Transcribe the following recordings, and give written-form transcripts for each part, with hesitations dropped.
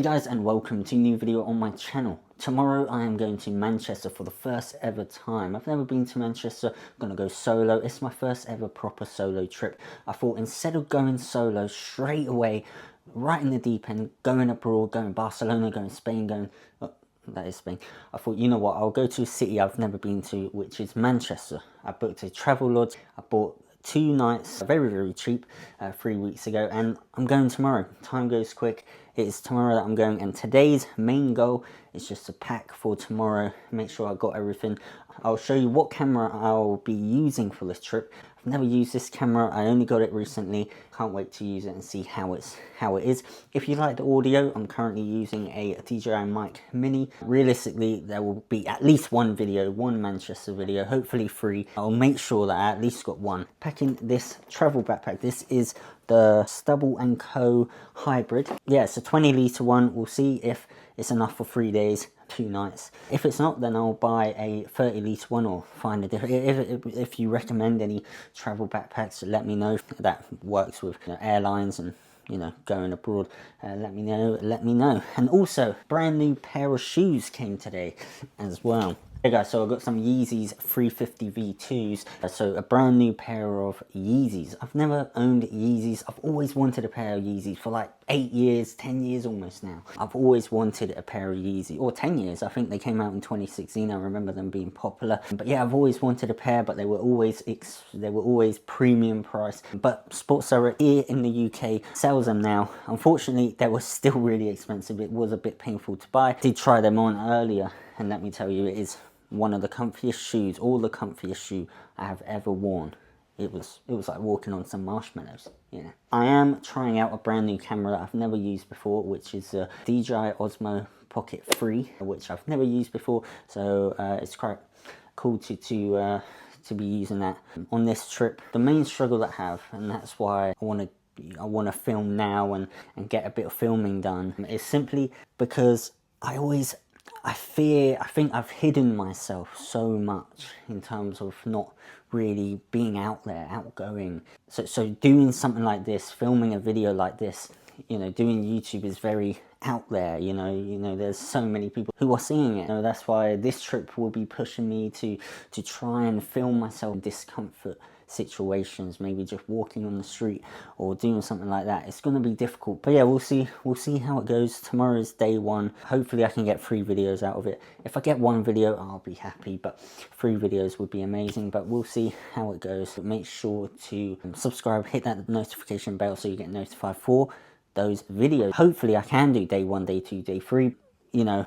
guys, and welcome to a new video on my channel. Tomorrow I am going to Manchester for the first ever time. I've never been to Manchester. I'm going to go solo. It's my first ever proper solo trip. I thought instead of going solo straight away, right in the deep end, going abroad, going Barcelona, going Spain, going... Oh, that is Spain. I thought, you know what, I'll go to a city I've never been to, which is Manchester. I booked a travel lodge. I bought 2 nights, very cheap, 3 weeks ago, and I'm going tomorrow. Time goes quick. It is tomorrow that I'm going, and today's main goal is just to pack for tomorrow, make sure I got everything. I'll show you what camera I'll be using for this trip. I've never used this camera, I only got it recently. Can't wait to use it and see how it is. If you like the audio, I'm currently using a DJI mic mini. Realistically, there will be at least one video, one Manchester video, hopefully 3. I'll make sure that I at least got one. Packing this travel backpack, this is the Stubble & Co hybrid. Yeah, it's a 20-litre one. We'll see if it's enough for 3 days, 2 nights. If it's not, then I'll buy a 30-litre one or find a different. If you recommend any travel backpacks, let me know. That works with airlines and going abroad. Let me know. And also, brand new pair of shoes came today as well. Hey guys, so I've got some Yeezys 350 V2s, so a brand new pair of Yeezys. I've never owned Yeezys. I've always wanted a pair of Yeezys for like 8 years, 10 years almost now. I've always wanted a pair of Yeezys, or 10 years. I think they came out in 2016. I remember them being popular. But yeah, I've always wanted a pair, but they were always premium price. But Sports Direct here in the UK sells them now. Unfortunately, they were still really expensive. It was a bit painful to buy. I did try them on earlier, and let me tell you, it is one of the comfiest shoes, the comfiest shoe I have ever worn. It was like walking on some marshmallows, I am trying out a brand new camera that I've never used before, which is a DJI Osmo Pocket 3, which I've never used before, so it's quite cool to be using that on this trip. The main struggle that I have, and that's why I want to film now and get a bit of filming done, is simply because I think I've hidden myself so much in terms of not really being out there, outgoing. So doing something like this, filming a video like this, doing YouTube is very out there, there's so many people who are seeing it. That's why this trip will be pushing me to try and film myself in discomfort situations, maybe just walking on the street or doing something like that. It's going to be difficult, but yeah, we'll see how it goes. Tomorrow is day 1. Hopefully I can get 3 videos out of it. If I get 1 video, I'll be happy, but 3 videos would be amazing. But we'll see how it goes. But make sure to subscribe, hit that notification bell so you get notified for those videos. Hopefully I can do day 1, day 2, day 3,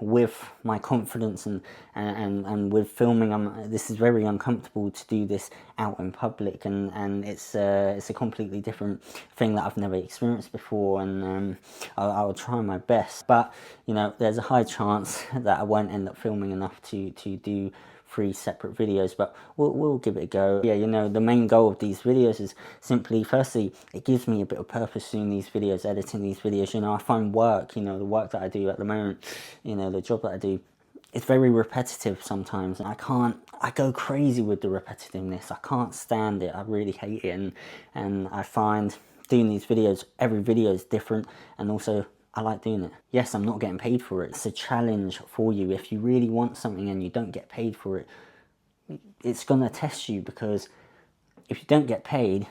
with my confidence and with filming. This is very uncomfortable to do this out in public, and it's a completely different thing that I've never experienced before, and I'll try my best, but there's a high chance that I won't end up filming enough to do 3 separate videos, but we'll give it a go. Yeah, the main goal of these videos is simply, firstly, it gives me a bit of purpose doing these videos, editing these videos. I find work, the work that I do at the moment, the job that I do, it's very repetitive sometimes, and I go crazy with the repetitiveness. I can't stand it. I really hate it, and I find doing these videos, every video is different, and also I like doing it. Yes, I'm not getting paid for it. It's a challenge for you. If you really want something and you don't get paid for it, it's going to test you, because if you don't get paid,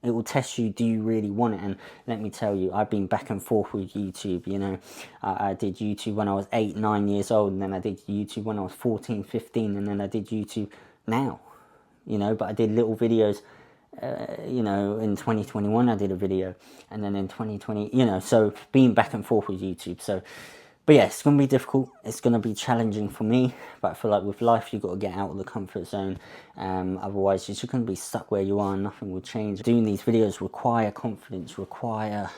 it will test you, do you really want it? And let me tell you, I've been back and forth with YouTube, I did YouTube when I was 8, 9 years old, and then I did YouTube when I was 14, 15, and then I did YouTube now, but I did little videos. In 2021 I did a video, and then in 2020, so being back and forth with YouTube. But yeah, it's going to be difficult, it's going to be challenging for me, but I feel like with life you've got to get out of the comfort zone, otherwise you're just going to be stuck where you are and nothing will change. Doing these videos require confidence, require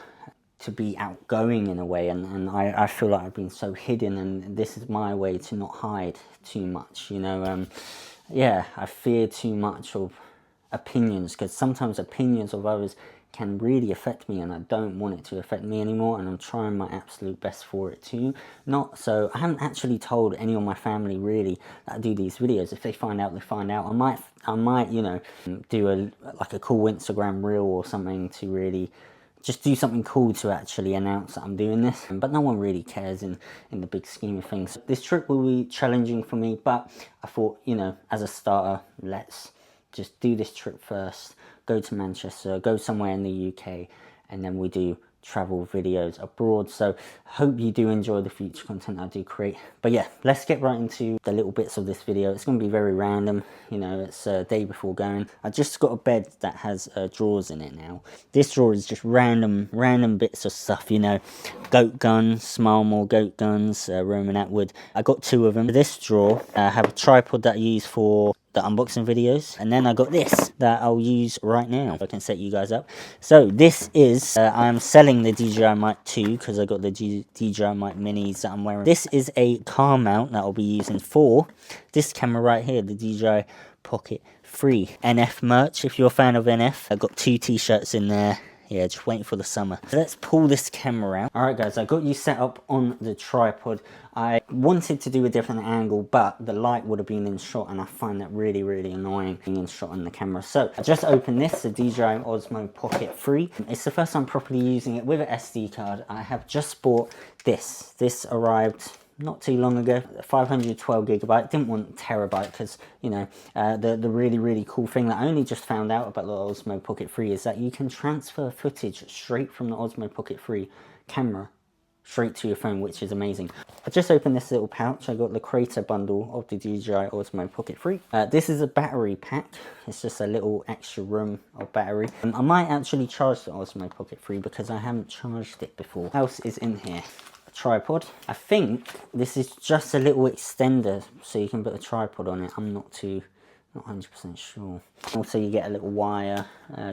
to be outgoing in a way, and I feel like I've been so hidden, and this is my way to not hide too much, yeah, I fear too much of opinions, because sometimes opinions of others can really affect me, and I don't want it to affect me anymore, and I'm trying my absolute best for it to not. So I haven't actually told any of my family really that I do these videos. If they find out, they find out. I might do a cool Instagram reel or something to really just do something cool to actually announce that I'm doing this, but no one really cares in the big scheme of things. This trip will be challenging for me, but I thought, you know, as a starter, let's just do this trip first, go to Manchester, go somewhere in the UK, and then we do travel videos abroad. So hope you do enjoy the future content I do create. But yeah, let's get right into the little bits of this video. It's going to be very random, you know, it's a day before going. I just got a bed that has drawers in it now. This drawer is just random bits of stuff, you know, goat guns, Smilmore goat guns, Roman Atwood. I got 2 of them. This drawer, I have a tripod that I use for the unboxing videos, and then I got this that I'll use right now. I can set you guys up. So this is I'm selling the DJI Mic 2 because I got the DJI Mic Minis that I'm wearing. This is a car mount that I'll be using for this camera right here, the DJI Pocket 3 NF merch. If you're a fan of NF, I've got 2 t-shirts in there. Yeah, just waiting for the summer. So let's pull this camera out. Alright guys, I got you set up on the tripod. I wanted to do a different angle, but the light would have been in shot, and I find that really annoying being in shot on the camera. So I just opened this, the DJI Osmo Pocket 3. It's the first time properly using it with an SD card. I have just bought this. This arrived not too long ago, 512 gigabyte. Didn't want terabyte because, you know, the really cool thing that I only just found out about the Osmo Pocket 3 is that you can transfer footage straight from the Osmo Pocket 3 camera straight to your phone, which is amazing. I just opened this little pouch. I got the creator bundle of the DJI Osmo Pocket 3. This is a battery pack. It's just a little extra room of battery. I might actually charge the Osmo Pocket 3 because I haven't charged it before. What else is in here? Tripod. I think this is just a little extender so you can put a tripod on it. I'm not 100% sure. Also you get a little wire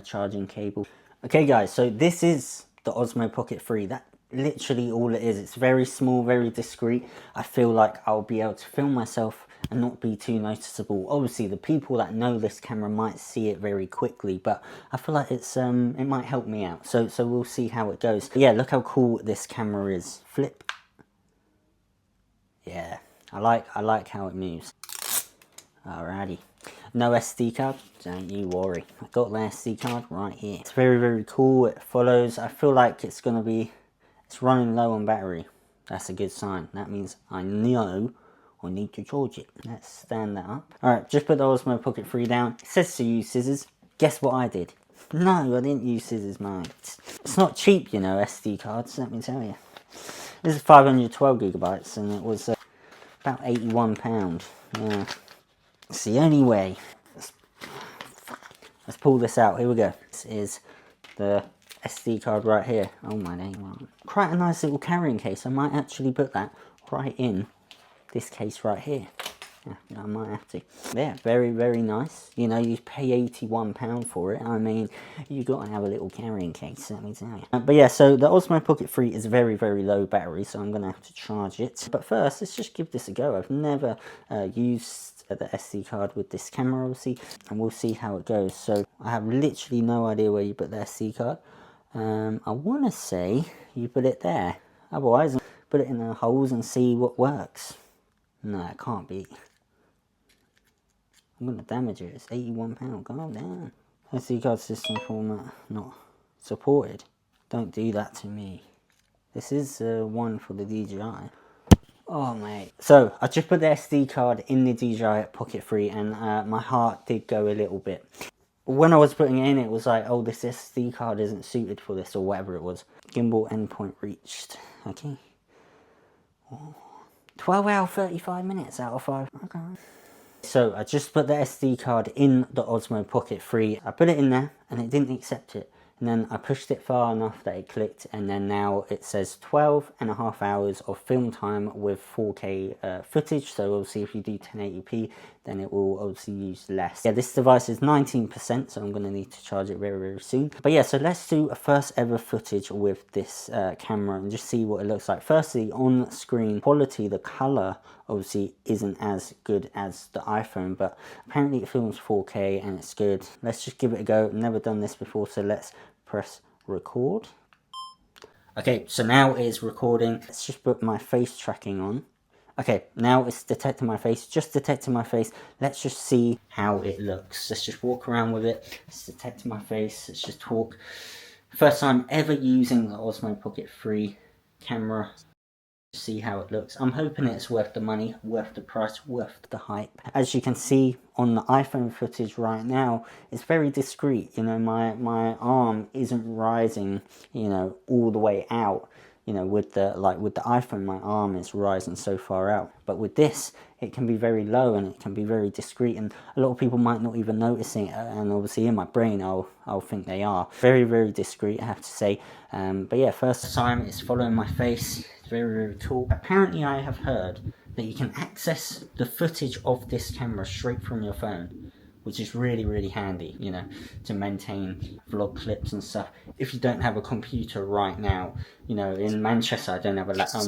charging cable. Okay guys, so this is the Osmo Pocket 3. That literally all it is. It's very small, very discreet. I feel like I'll be able to film myself and not be too noticeable. Obviously the people that know this camera might see it very quickly, but I feel like it's it might help me out, so we'll see how it goes. But yeah, look how cool this camera is. Flip. Yeah, I like how it moves. Alrighty, no SD card, don't you worry. I got the SD card right here. It's very cool. It follows. I feel like it's running low on battery. That's a good sign. That means I know I need to charge it. Let's stand that up. Alright, just put the Osmo Pocket 3 down. It says to use scissors. Guess what I did? No, I didn't use scissors, mate. It's not cheap, you know, SD cards, let me tell you. This is 512 gigabytes and it was about £81. Yeah. It's the only way. Let's pull this out. Here we go. This is the SD card right here. Oh my name. Quite a nice little carrying case. I might actually put that right in this case right here. Yeah, I might have to. Yeah, very nice. You know, you pay £81 for it. I mean, you got to have a little carrying case, let me tell you. But yeah, so the Osmo Pocket 3 is very low battery, so I'm going to have to charge it. But first, let's just give this a go. I've never used the SD card with this camera, obviously, and we'll see how it goes. So I have literally no idea where you put the SD card. I want to say you put it there. Otherwise, put it in the holes and see what works. No, it can't be. I'm going to damage it. It's £81. Calm down. SD card system format not supported. Don't do that to me. This is one for the DJI. Oh, mate. So, I just put the SD card in the DJI Pocket 3 and my heart did go a little bit. When I was putting it in, it was like, oh, this SD card isn't suited for this, or whatever it was. Gimbal endpoint reached. Okay. Oh. 12 hour 35 minutes out of 5. Okay. So I just put the SD card in the Osmo Pocket 3. I put it in there and it didn't accept it. And then I pushed it far enough that it clicked, and then now it says 12.5 hours of film time with 4K footage. So obviously if you do 1080p, then it will obviously use less. Yeah, this device is 19%, so I'm going to need to charge it very soon. But yeah, so let's do a first ever footage with this camera and just see what it looks like. Firstly, on screen quality, the color obviously isn't as good as the iPhone, but apparently it films 4K and it's good. Let's just give it a go. Never done this before, so let's press record. Okay, so now it is recording. Let's just put my face tracking on. Okay, now it's detecting my face, just detecting my face. Let's just see how it looks. Let's just walk around with it. It's detecting my face. Let's just talk. First time ever using the Osmo Pocket 3 camera. See how it looks. I'm hoping it's worth the money, worth the price, worth the hype. As you can see on the iPhone footage right now, it's very discreet. You know, my arm isn't rising, you know, all the way out. You know, with the iPhone, my arm is rising so far out. But with this, it can be very low and it can be very discreet, and a lot of people might not even notice it. And obviously, in my brain, I'll think they are very, very discreet, I have to say. But yeah, first time it's following my face. It's very, very cool. Apparently, I have heard that you can access the footage of this camera straight from your phone, which is really, really handy, you know, to maintain vlog clips and stuff. If you don't have a computer right now, you know, in Manchester, I'm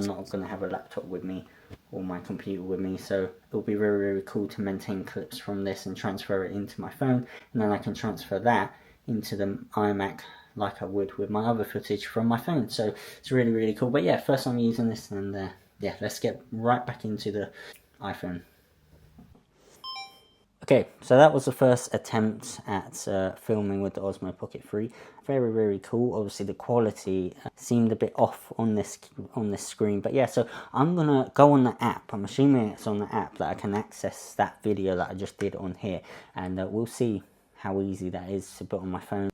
not going to have a laptop with me or my computer with me, so it'll be very, very cool to maintain clips from this and transfer it into my phone, and then I can transfer that into the iMac like I would with my other footage from my phone. So it's really, really cool. But yeah, first time using this, and yeah, let's get right back into the iPhone. Okay, so that was the first attempt at filming with the Osmo Pocket 3. Very, very cool. Obviously, the quality seemed a bit off on this screen, but yeah. So I'm gonna go on the app. I'm assuming it's on the app that I can access that video that I just did on here, and we'll see how easy that is to put on my phone.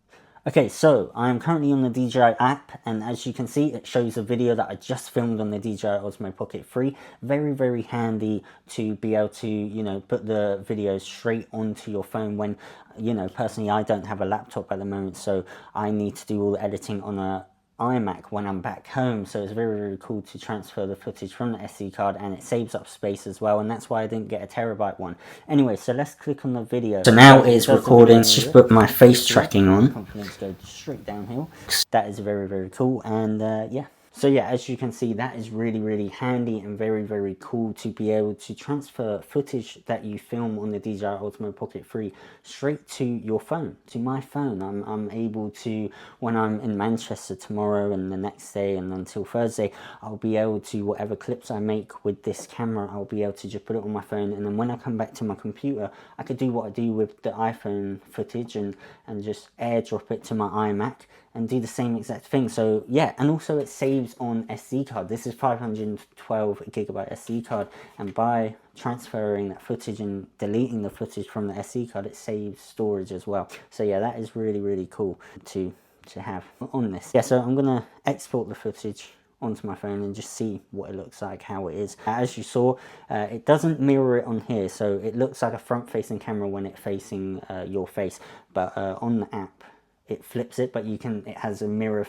Okay, so I am currently on the DJI app, and as you can see, it shows a video that I just filmed on the DJI Osmo Pocket 3. Very, very handy to be able to, you know, put the video straight onto your phone when, you know, personally I don't have a laptop at the moment, so I need to do all the editing on a iMac when I'm back home. So it's very, very cool to transfer the footage from the SD card, and it saves up space as well, and that's why I didn't get a terabyte one. Anyway, so let's click on the video. So now it's recording. Just put my face tracking on. Confidence goes straight downhill. That is very, very cool, and yeah. So yeah, as you can see, that is really, really handy and very, very cool to be able to transfer footage that you film on the DJI Osmo Pocket 3 straight to your phone, to my phone. I'm able to, when I'm in Manchester tomorrow and the next day and until Thursday, I'll be able to, whatever clips I make with this camera, I'll be able to just put it on my phone, and then when I come back to my computer, I could do what I do with the iPhone footage and just airdrop it to my iMac and do the same exact thing. So yeah, and also it saves on SD card. This is 512 gigabyte SD card, and by transferring that footage and deleting the footage from the SD card, it saves storage as well. So yeah, that is really, really cool to have on this. Yeah, so I'm gonna export the footage onto my phone and just see what it looks like, how it is. As you saw, it doesn't mirror it on here, so it looks like a front-facing camera when it's facing your face, but on the app it flips it, but it has a mirror.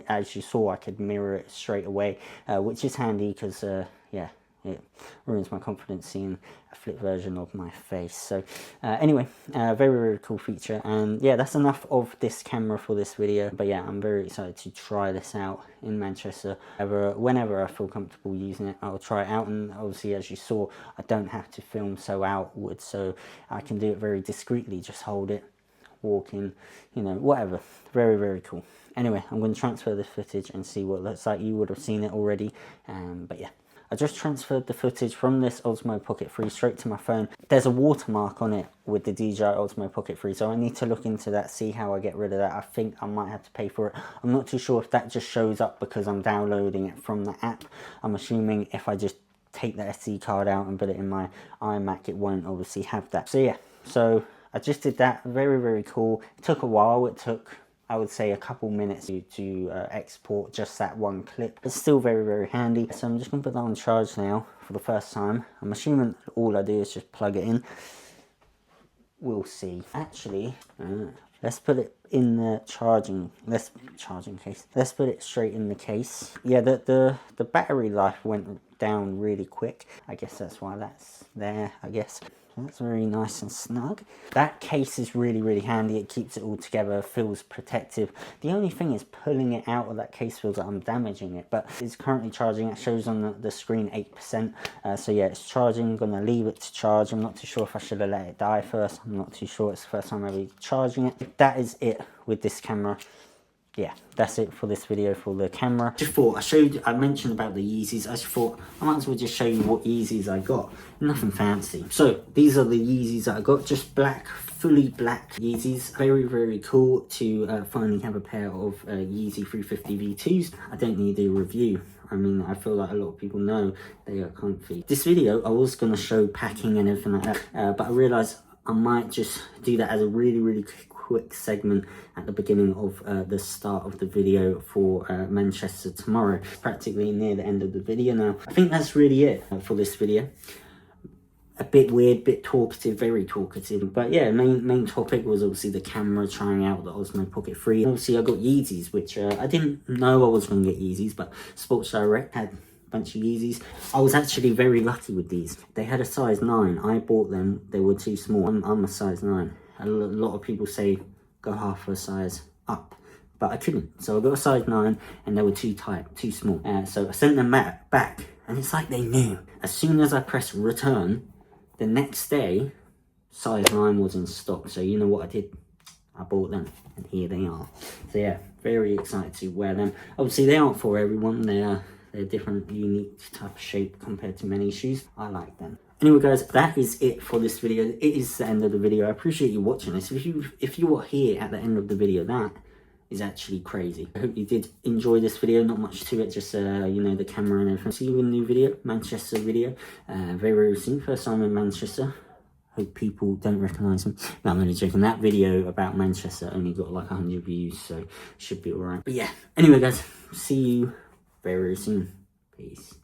As you saw, I could mirror it straight away, which is handy because yeah, it ruins my confidence seeing a flip version of my face. So anyway, very, very cool feature, and yeah, that's enough of this camera for this video. But yeah, I'm very excited to try this out in Manchester. Whenever I feel comfortable using it, I'll try it out, and obviously, as you saw, I don't have to film so outward, so I can do it very discreetly, just hold it, walking, you know, whatever. Very, very cool. Anyway, I'm going to transfer this footage and see what it looks like. You would have seen it already, but yeah, I just transferred the footage from this Osmo Pocket 3 straight to my phone. There's a watermark on it with the DJI Osmo Pocket 3, so I need to look into that, see how I get rid of that. I think I might have to pay for it. I'm not too sure if that just shows up because I'm downloading it from the app. I'm assuming if I just take the SD card out and put it in my iMac, it won't obviously have that. So yeah, so I just did that. Very, very cool. It took a while. It took, I would say, a couple minutes to export just that one clip. It's still very, very handy. So I'm just going to put that on charge now for the first time. I'm assuming all I do is just plug it in. We'll see. Actually, let's put it in the charging case. Let's put it straight in the case. Yeah, the battery life went down really quick. I guess that's why that's there, I guess. That's very nice and snug. That case is really, really handy. It keeps it all together, feels protective. The only thing is pulling it out of that case feels like I'm damaging it, but it's currently charging. It shows on the screen 8%. So yeah, it's charging. I'm gonna leave it to charge. I'm not too sure if I should have let it die first. I'm not too sure. It's the first time I'll be charging it. That is it with this camera. yeah, that's it for this video for the camera. Just thought, I mentioned about the Yeezys. I just thought I might as well just show you what Yeezys I got. Nothing fancy. So these are the Yeezys that I got, just black, fully black Yeezys. Very, very cool to finally have a pair of Yeezy 350 V2s. I don't need a review. I mean, I feel like a lot of people know they are comfy. This video, I was going to show packing and everything like that, but I realised I might just do that as a really, really quick segment at the beginning of the start of the video for Manchester tomorrow. Practically near the end of the video now. I think that's really it for this video. A bit weird, bit talkative, very talkative. But yeah, main topic was obviously the camera, trying out the Osmo Pocket 3. Obviously I got Yeezys, which I didn't know I was going to get Yeezys, but Sports Direct had bunch of Yeezys. I was actually very lucky with these. They had a size 9. I bought them, they were too small. I'm a size 9. A lot of people say go half a size up, but I couldn't. So I got a size 9 and they were too tight, too small. So I sent them back and it's like they knew. As soon as I pressed return, the next day, size 9 was in stock. So you know what I did? I bought them and here they are. So yeah, very excited to wear them. Obviously they aren't for everyone. They're different, unique type of shape compared to many shoes. I like them. Anyway guys, that is it for this video. It is the end of the video. I appreciate you watching this. If you were here at the end of the video, that is actually crazy. I hope you did enjoy this video. Not much to it, just you know, the camera and everything. See you in a new video, Manchester video, very, very soon. First time in Manchester. Hope people don't recognise them. No, I'm only joking. That video about Manchester only got like 100 views, so should be alright. But yeah, anyway guys, see you very soon. Peace.